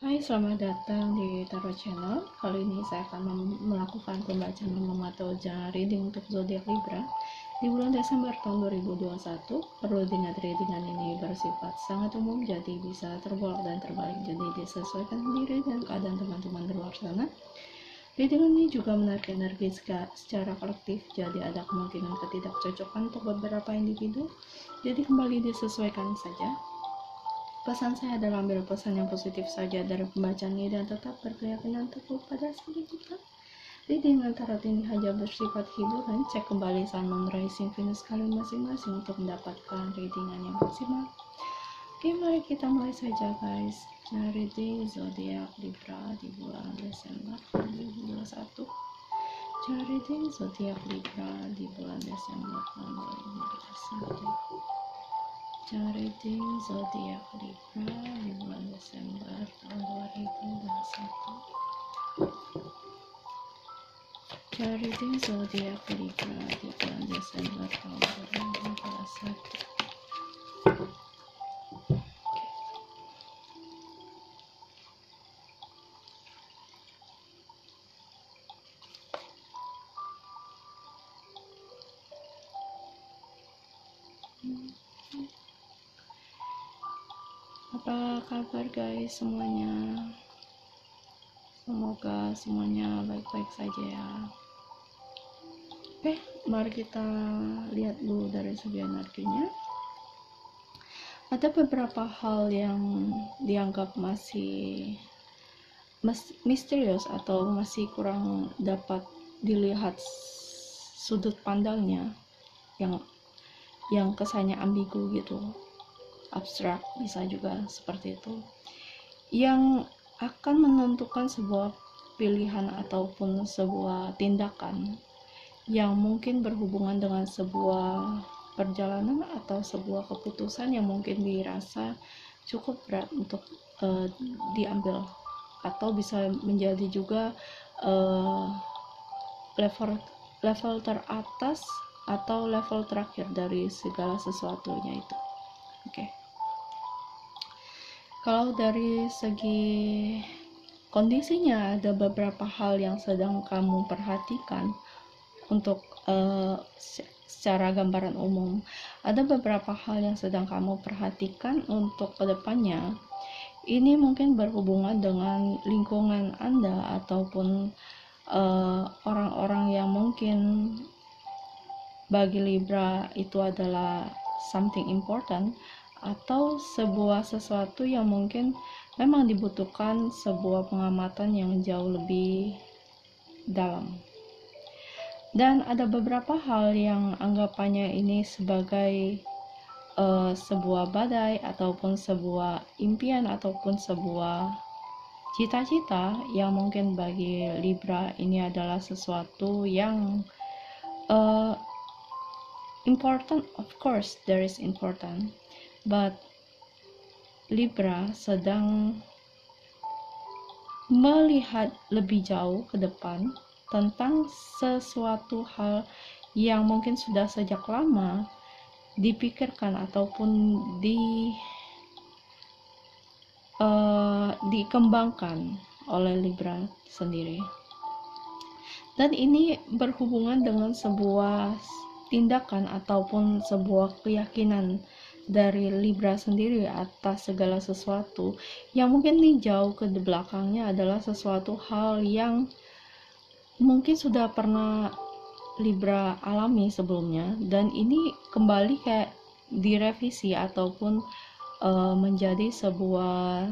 Hai, selamat datang di Tarot Channel. Kali ini saya akan melakukan pembacaan umum atau general reading untuk zodiak Libra di bulan Desember tahun 2021. Perlu diingat, readingan ini bersifat sangat umum, jadi bisa terbolak dan terbalik, jadi disesuaikan sendiri dengan keadaan teman-teman di luar sana. Readingan ini juga menarik energi secara kolektif, jadi ada kemungkinan ketidakcocokan untuk beberapa individu, jadi kembali disesuaikan saja. Pesan saya adalah ambil pesan yang positif saja dari pembacaan ini dan tetap berkeyakinan teguh pada Sang Pencipta. Reading tarot ini hanya bersifat hiburan. Cek kembali Sun, Moon, Rising, Venus kalian masing-masing untuk mendapatkan readingan yang maksimal. Oke, mari kita mulai saja guys. Reading zodiak Libra di bulan Desember 2021. Reading zodiak Libra di bulan Desember 2021. Reading zodiak Libra di bulan Desember tahun 2021. Reading zodiak Libra di bulan Desember tahun 2021. Apa kabar guys semuanya? Semoga semuanya baik-baik saja ya. Oke, mari kita lihat dulu dari segi energinya. Ada beberapa hal yang dianggap masih misterius atau masih kurang dapat dilihat sudut pandangnya, yang kesannya ambigu gitu, abstrak, bisa juga seperti itu, yang akan menentukan sebuah pilihan ataupun sebuah tindakan yang mungkin berhubungan dengan sebuah perjalanan atau sebuah keputusan yang mungkin dirasa cukup berat untuk diambil, atau bisa menjadi juga level teratas atau level terakhir dari segala sesuatunya itu. Oke. Kalau dari segi kondisinya, ada beberapa hal yang sedang kamu perhatikan untuk secara gambaran umum. Ada beberapa hal yang sedang kamu perhatikan untuk kedepannya. Ini mungkin berhubungan dengan lingkungan Anda ataupun orang-orang yang mungkin bagi Libra itu adalah something important, atau sebuah sesuatu yang mungkin memang dibutuhkan sebuah pengamatan yang jauh lebih dalam. Dan ada beberapa hal yang anggapannya ini sebagai sebuah badai ataupun sebuah impian ataupun sebuah cita-cita yang mungkin bagi Libra ini adalah sesuatu yang important. Of course there is important, but Libra sedang melihat lebih jauh ke depan tentang sesuatu hal yang mungkin sudah sejak lama dipikirkan ataupun dikembangkan oleh Libra sendiri. Dan ini berhubungan dengan sebuah tindakan ataupun sebuah keyakinan dari Libra sendiri atas segala sesuatu yang mungkin nih jauh ke belakangnya adalah sesuatu hal yang mungkin sudah pernah Libra alami sebelumnya, dan ini kembali kayak direvisi ataupun menjadi sebuah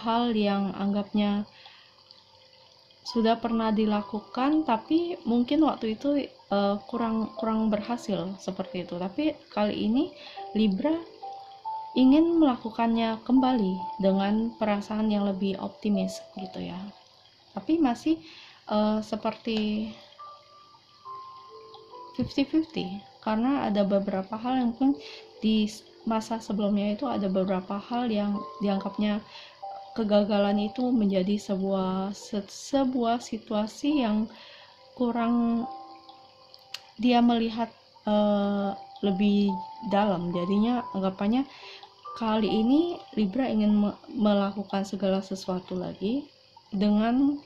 hal yang anggapnya sudah pernah dilakukan tapi mungkin waktu itu kurang berhasil seperti itu. Tapi kali ini Libra ingin melakukannya kembali dengan perasaan yang lebih optimis gitu ya. Tapi masih seperti 50-50, karena ada beberapa hal yang mungkin di masa sebelumnya itu ada beberapa hal yang dianggapnya kegagalan itu menjadi sebuah situasi yang kurang dia melihat lebih dalam, jadinya anggapannya kali ini Libra ingin melakukan segala sesuatu lagi dengan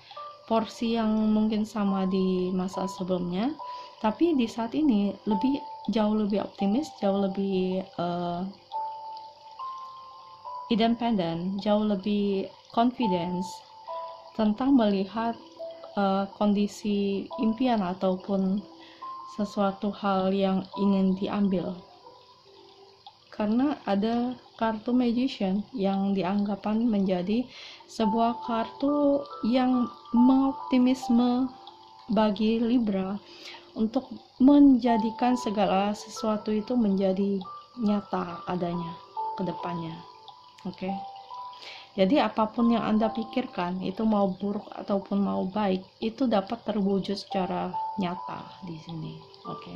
porsi yang mungkin sama di masa sebelumnya, tapi di saat ini jauh lebih optimis, jauh lebih independen, jauh lebih confidence tentang melihat kondisi impian ataupun sesuatu hal yang ingin diambil. Karena ada kartu Magician yang dianggapkan menjadi sebuah kartu yang mengoptimisme bagi Libra untuk menjadikan segala sesuatu itu menjadi nyata adanya ke depannya. Oke. Jadi apapun yang Anda pikirkan, itu mau buruk ataupun mau baik, itu dapat terwujud secara nyata di sini. Oke.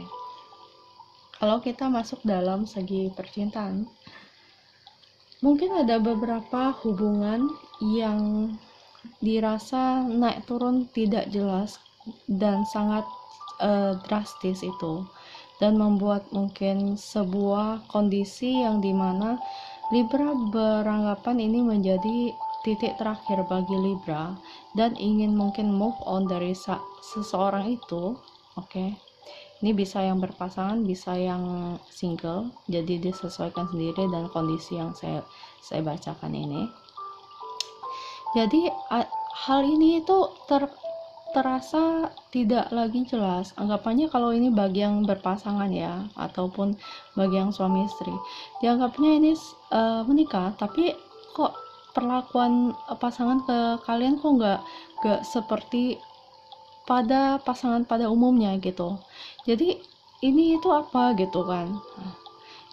Kalau kita masuk dalam segi percintaan, mungkin ada beberapa hubungan yang dirasa naik turun tidak jelas dan sangat drastis itu, dan membuat mungkin sebuah kondisi yang dimana Libra beranggapan ini menjadi titik terakhir bagi Libra dan ingin mungkin move on dari seseorang itu. Oke. Ini bisa yang berpasangan, bisa yang single, jadi disesuaikan sendiri dan kondisi yang saya bacakan ini. Jadi hal ini itu terasa tidak lagi jelas. Anggapannya kalau ini bagi yang berpasangan ya, ataupun bagi yang suami istri, dianggapnya ini menikah, tapi kok perlakuan pasangan ke kalian kok nggak seperti pada pasangan pada umumnya gitu. Jadi ini itu apa gitu kan.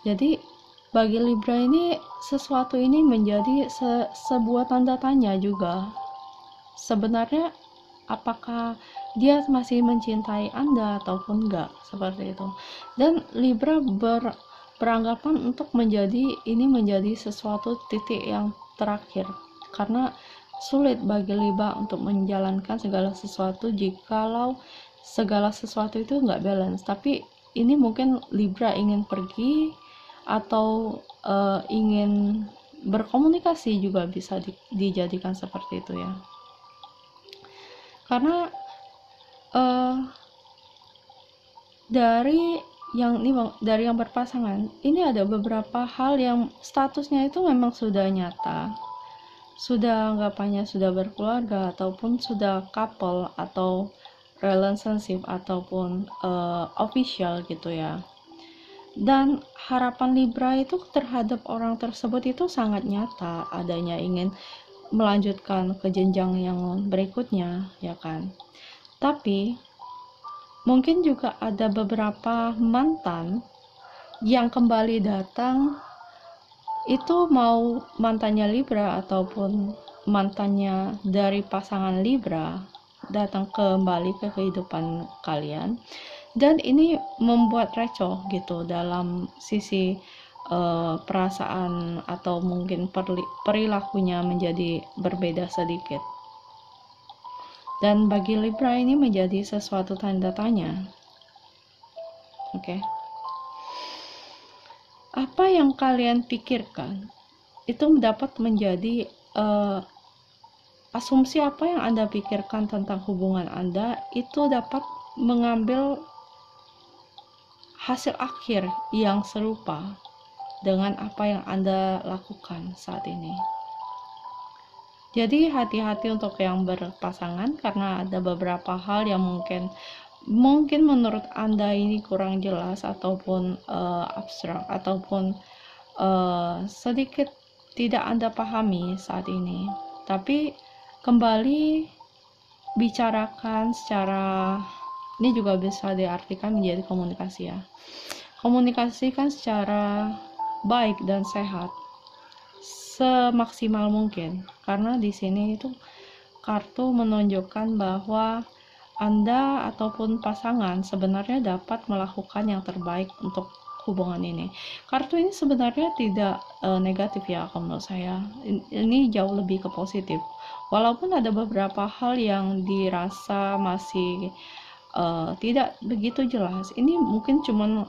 Jadi bagi Libra ini sesuatu ini menjadi sebuah tanda tanya juga. Sebenarnya apakah dia masih mencintai Anda ataupun enggak, seperti itu. Dan Libra beranggapan untuk ini menjadi sesuatu titik yang terakhir, karena sulit bagi Libra untuk menjalankan segala sesuatu jikalau segala sesuatu itu nggak balance. Tapi ini mungkin Libra ingin pergi atau ingin berkomunikasi juga bisa dijadikan seperti itu ya. Karena dari yang berpasangan ini ada beberapa hal yang statusnya itu memang sudah nyata, sudah anggapannya sudah berkeluarga ataupun sudah couple atau relationship ataupun official gitu ya. Dan harapan Libra itu terhadap orang tersebut itu sangat nyata, adanya ingin melanjutkan ke jenjang yang berikutnya ya kan. Tapi mungkin juga ada beberapa mantan yang kembali datang, itu mau mantannya Libra ataupun mantannya dari pasangan Libra datang kembali ke kehidupan kalian, dan ini membuat recoh gitu dalam sisi perasaan atau mungkin perilakunya menjadi berbeda sedikit. Dan bagi Libra ini menjadi sesuatu tanda tanya. Oke. Apa yang kalian pikirkan itu dapat menjadi asumsi apa yang Anda pikirkan tentang hubungan Anda itu dapat mengambil hasil akhir yang serupa dengan apa yang Anda lakukan saat ini. Jadi hati-hati untuk yang berpasangan, karena ada beberapa hal yang mungkin menurut Anda ini kurang jelas ataupun abstrak ataupun sedikit tidak Anda pahami saat ini. Tapi kembali bicarakan secara, ini juga bisa diartikan menjadi komunikasi ya. Komunikasikan secara baik dan sehat semaksimal mungkin, karena di sini itu kartu menunjukkan bahwa Anda ataupun pasangan sebenarnya dapat melakukan yang terbaik untuk hubungan ini. Kartu ini sebenarnya tidak negatif ya kalau menurut saya. Ini jauh lebih ke positif. Walaupun ada beberapa hal yang dirasa masih tidak begitu jelas. Ini mungkin cuman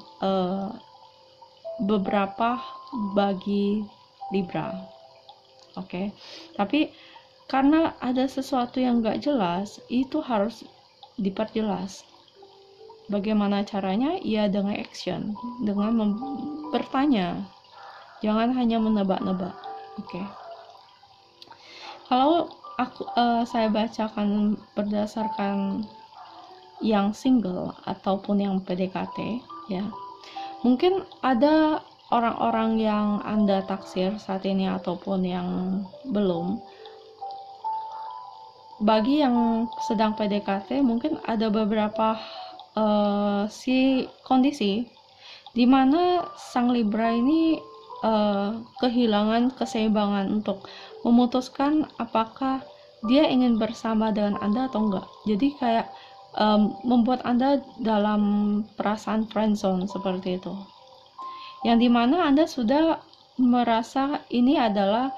beberapa bagi Libra. Oke. Tapi karena ada sesuatu yang gak jelas, itu harus diperjelas. Bagaimana caranya? Ya dengan action, dengan bertanya. Jangan hanya menebak-nebak. Oke. Kalau saya bacakan berdasarkan yang single ataupun yang PDKT, ya. Mungkin ada orang-orang yang Anda taksir saat ini ataupun yang belum. Bagi yang sedang PDKT, mungkin ada beberapa kondisi di mana sang Libra ini kehilangan keseimbangan untuk memutuskan apakah dia ingin bersama dengan Anda atau enggak. Jadi kayak membuat Anda dalam perasaan friendzone seperti itu, yang dimana Anda sudah merasa ini adalah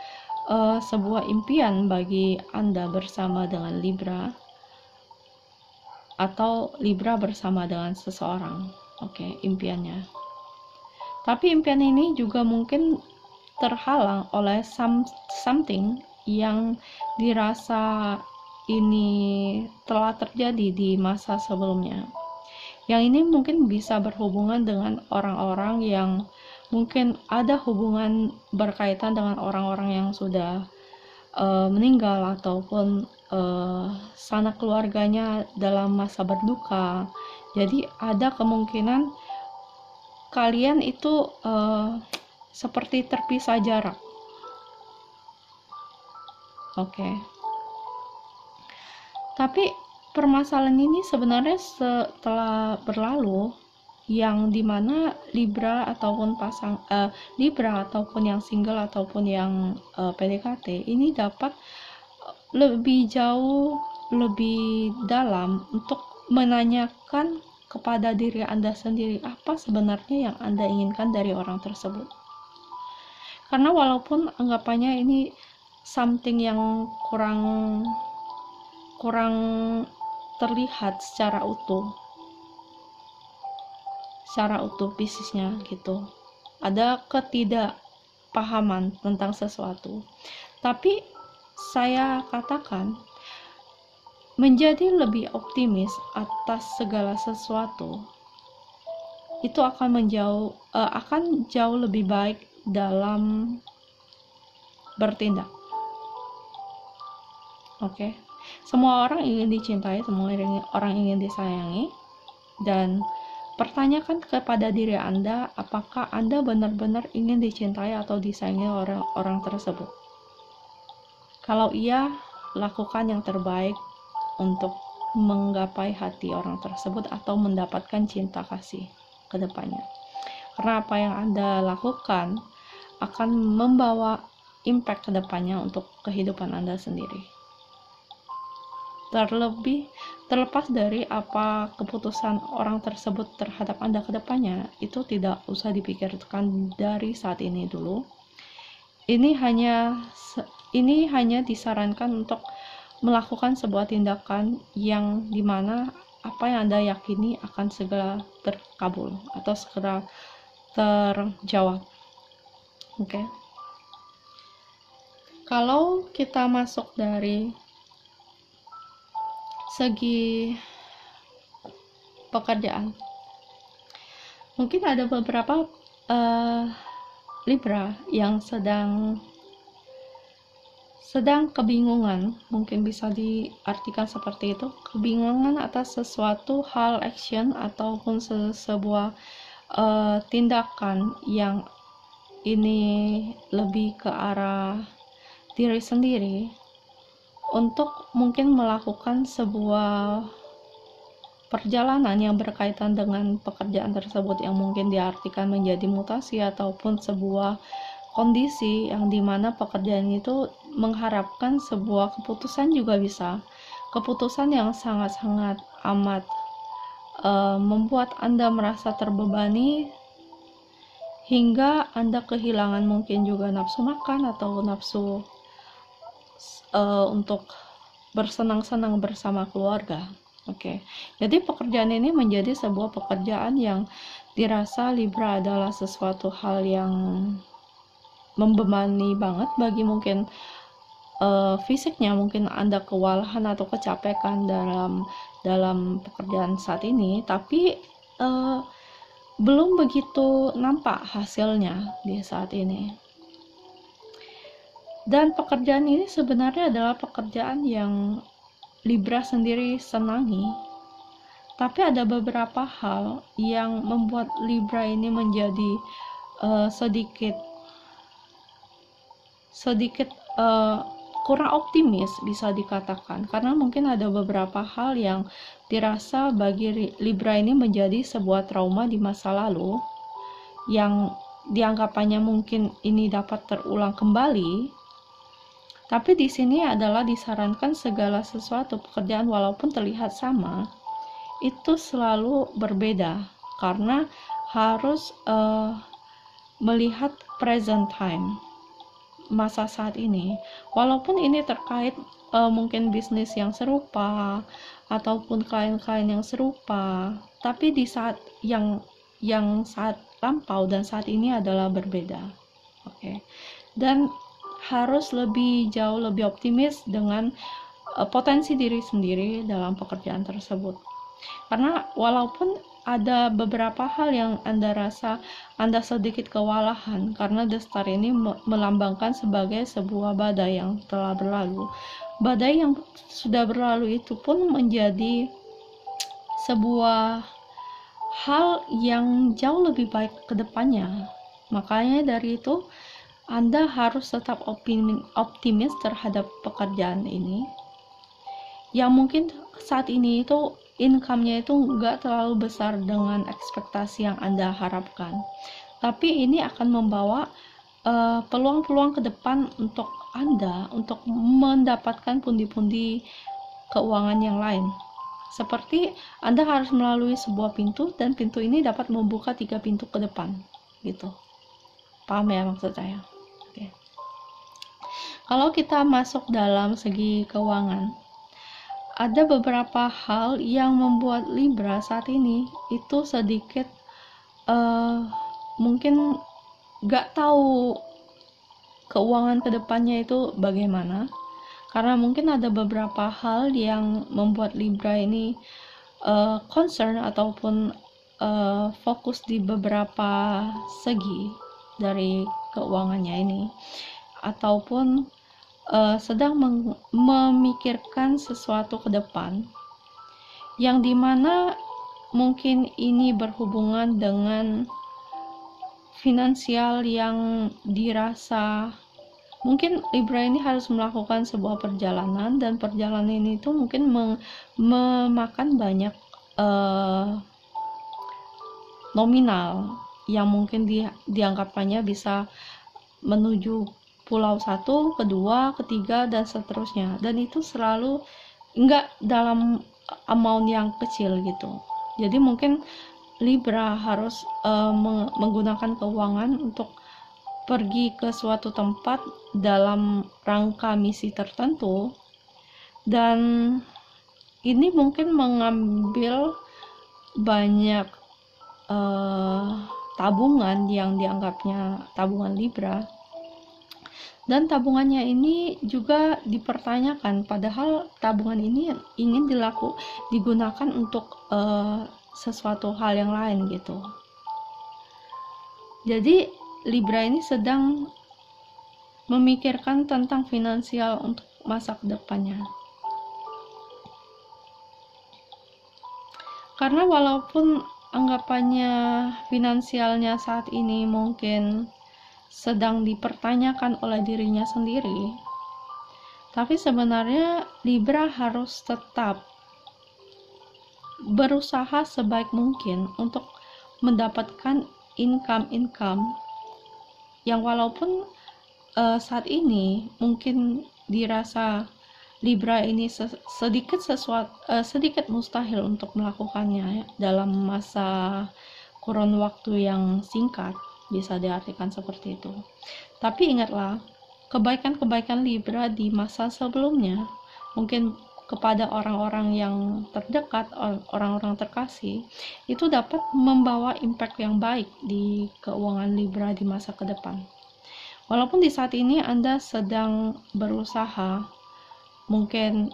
sebuah impian bagi Anda bersama dengan Libra, atau Libra bersama dengan seseorang. Oke, impiannya. Tapi impian ini juga mungkin terhalang oleh something yang dirasa ini telah terjadi di masa sebelumnya. Yang ini mungkin bisa berhubungan dengan orang-orang yang mungkin ada hubungan berkaitan dengan orang-orang yang sudah meninggal, ataupun sanak keluarganya dalam masa berduka. Jadi ada kemungkinan kalian itu seperti terpisah jarak. Oke. Tapi permasalahan ini sebenarnya setelah berlalu, yang dimana Libra ataupun Libra ataupun yang single ataupun yang PDKT ini dapat lebih jauh, lebih dalam untuk menanyakan kepada diri Anda sendiri apa sebenarnya yang Anda inginkan dari orang tersebut. Karena walaupun anggapannya ini something yang kurang terlihat secara utuh bisnisnya gitu, ada ketidakpahaman tentang sesuatu. Tapi saya katakan menjadi lebih optimis atas segala sesuatu itu akan jauh lebih baik dalam bertindak. Oke. Semua orang ingin dicintai, semua orang ingin disayangi, dan pertanyakan kepada diri Anda apakah Anda benar-benar ingin dicintai atau disayangi orang tersebut. Kalau iya, lakukan yang terbaik untuk menggapai hati orang tersebut atau mendapatkan cinta kasih ke depannya. Karena apa yang Anda lakukan akan membawa impact ke depannya untuk kehidupan Anda sendiri. Terlepas dari apa keputusan orang tersebut terhadap Anda ke depannya, itu tidak usah dipikirkan dari saat ini dulu. Ini hanya disarankan untuk melakukan sebuah tindakan yang dimana apa yang Anda yakini akan segera terkabul atau segera terjawab. Oke. Kalau kita masuk dari segi pekerjaan, mungkin ada beberapa Libra yang sedang kebingungan, mungkin bisa diartikan seperti itu, kebingungan atas sesuatu hal action ataupun sebuah tindakan yang ini lebih ke arah diri sendiri, untuk mungkin melakukan sebuah perjalanan yang berkaitan dengan pekerjaan tersebut, yang mungkin diartikan menjadi mutasi ataupun sebuah kondisi yang dimana pekerjaan itu mengharapkan sebuah keputusan, juga bisa keputusan yang sangat-sangat amat membuat Anda merasa terbebani hingga Anda kehilangan mungkin juga nafsu makan atau nafsu untuk bersenang-senang bersama keluarga. Oke. Jadi pekerjaan ini menjadi sebuah pekerjaan yang dirasa Libra adalah sesuatu hal yang membebani banget bagi mungkin fisiknya, mungkin Anda kewalahan atau kecapekan dalam pekerjaan saat ini, tapi belum begitu nampak hasilnya di saat ini. Dan pekerjaan ini sebenarnya adalah pekerjaan yang Libra sendiri senangi, tapi ada beberapa hal yang membuat Libra ini menjadi sedikit kurang optimis, bisa dikatakan, karena mungkin ada beberapa hal yang dirasa bagi Libra ini menjadi sebuah trauma di masa lalu yang dianggapannya mungkin ini dapat terulang kembali. Tapi di sini adalah disarankan segala sesuatu pekerjaan walaupun terlihat sama, itu selalu berbeda karena harus melihat present time, masa saat ini. Walaupun ini terkait mungkin bisnis yang serupa ataupun klien-klien yang serupa, tapi di saat yang saat lampau dan saat ini adalah berbeda. Oke. Dan harus jauh lebih optimis dengan potensi diri sendiri dalam pekerjaan tersebut. Karena walaupun ada beberapa hal yang Anda rasa Anda sedikit kewalahan, karena The Star ini melambangkan sebagai sebuah badai yang telah berlalu. Badai yang sudah berlalu itu pun menjadi sebuah hal yang jauh lebih baik ke depannya. Makanya dari itu Anda harus tetap optimis terhadap pekerjaan ini, yang mungkin saat ini itu income-nya itu nggak terlalu besar dengan ekspektasi yang Anda harapkan, tapi ini akan membawa peluang-peluang ke depan untuk Anda untuk mendapatkan pundi-pundi keuangan yang lain. Seperti Anda harus melalui sebuah pintu, dan pintu ini dapat membuka 3 pintu ke depan gitu. Paham ya maksud saya? Oke. Kalau kita masuk dalam segi keuangan, ada beberapa hal yang membuat Libra saat ini itu sedikit mungkin gak tahu keuangan kedepannya itu bagaimana, karena mungkin ada beberapa hal yang membuat Libra ini concern ataupun fokus di beberapa segi dari keuangannya ini, ataupun sedang memikirkan sesuatu ke depan yang dimana mungkin ini berhubungan dengan finansial yang dirasa mungkin Libra ini harus melakukan sebuah perjalanan, dan perjalanan ini tuh mungkin memakan banyak nominal yang mungkin dianggapnya bisa menuju pulau 1, kedua, ketiga, dan seterusnya, dan itu selalu enggak dalam amount yang kecil gitu. Jadi mungkin Libra harus menggunakan keuangan untuk pergi ke suatu tempat dalam rangka misi tertentu, dan ini mungkin mengambil banyak tabungan yang dianggapnya tabungan Libra, dan tabungannya ini juga dipertanyakan, padahal tabungan ini ingin digunakan untuk sesuatu hal yang lain gitu. Jadi Libra ini sedang memikirkan tentang finansial untuk masa kedepannya. Karena walaupun anggapannya finansialnya saat ini mungkin sedang dipertanyakan oleh dirinya sendiri, tapi sebenarnya Libra harus tetap berusaha sebaik mungkin untuk mendapatkan income yang walaupun saat ini mungkin dirasa Libra ini sedikit mustahil untuk melakukannya dalam masa kurun waktu yang singkat, bisa diartikan seperti itu. Tapi ingatlah, kebaikan-kebaikan Libra di masa sebelumnya, mungkin kepada orang-orang yang terdekat, orang-orang terkasih, itu dapat membawa impact yang baik di keuangan Libra di masa ke depan. Walaupun di saat ini Anda sedang berusaha mungkin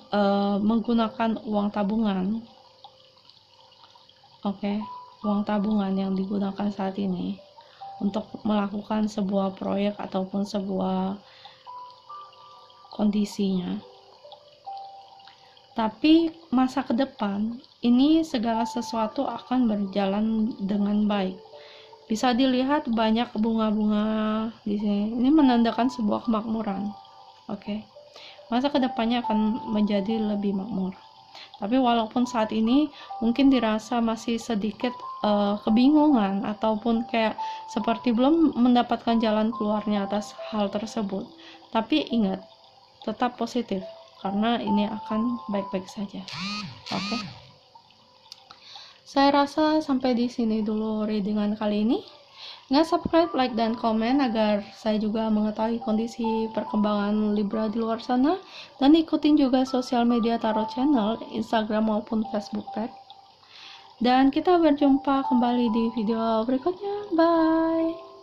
menggunakan uang tabungan, uang tabungan yang digunakan saat ini untuk melakukan sebuah proyek ataupun sebuah kondisinya. Tapi masa ke depan ini segala sesuatu akan berjalan dengan baik. Bisa dilihat banyak bunga-bunga di sini. Ini menandakan sebuah kemakmuran. Masa kedepannya akan menjadi lebih makmur. Tapi walaupun saat ini mungkin dirasa masih sedikit kebingungan ataupun kayak seperti belum mendapatkan jalan keluarnya atas hal tersebut. Tapi ingat, tetap positif karena ini akan baik-baik saja. Saya rasa sampai di sini dulu readingan kali ini. Nggak subscribe, like, dan komen agar saya juga mengetahui kondisi perkembangan Libra di luar sana. Dan ikutin juga sosial media Tarot Channel, Instagram maupun Facebook Tag. Dan kita berjumpa kembali di video berikutnya. Bye!